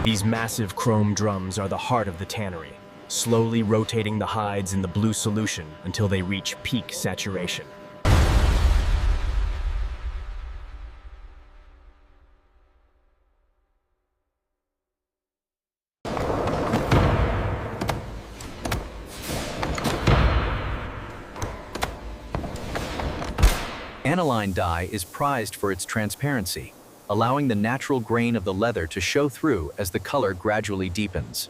These massive chrome drums are the heart of the tannery, slowly rotating the hides in the blue solution until they reach peak saturation. Aniline dye is prized for its transparency, allowing the natural grain of the leather to show through as the color gradually deepens.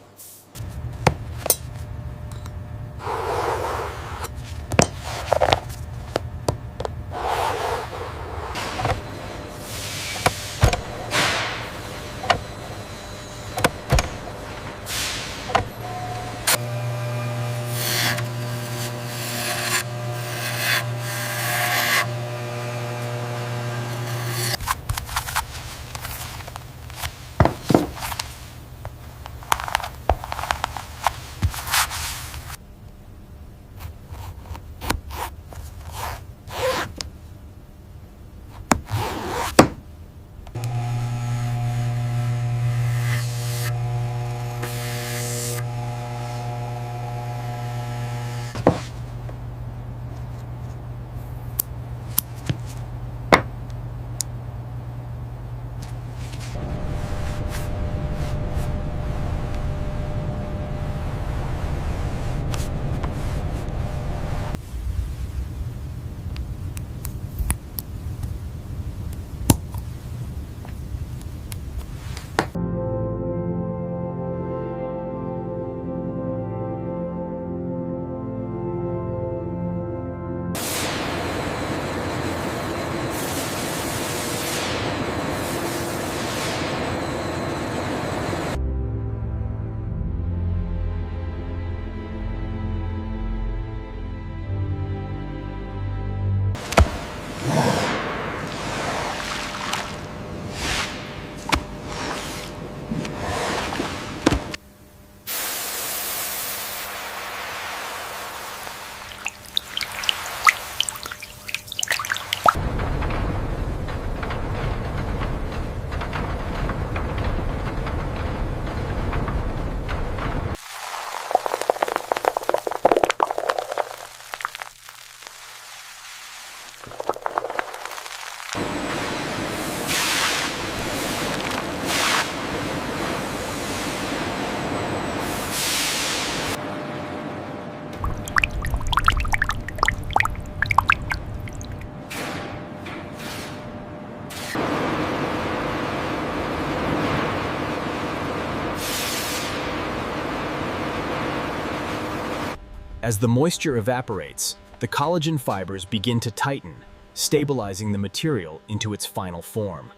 As the moisture evaporates, the collagen fibers begin to tighten, stabilizing the material into its final form.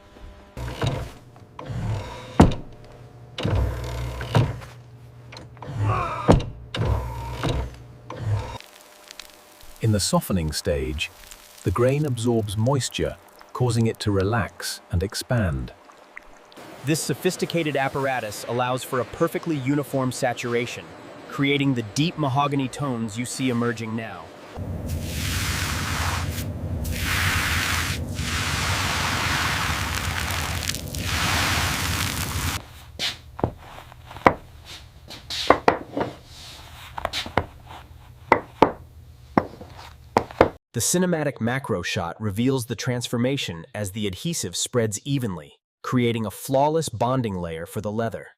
In the softening stage, the grain absorbs moisture, causing it to relax and expand. This sophisticated apparatus allows for a perfectly uniform saturation, creating the deep mahogany tones you see emerging now. The cinematic macro shot reveals the transformation as the adhesive spreads evenly, creating a flawless bonding layer for the leather.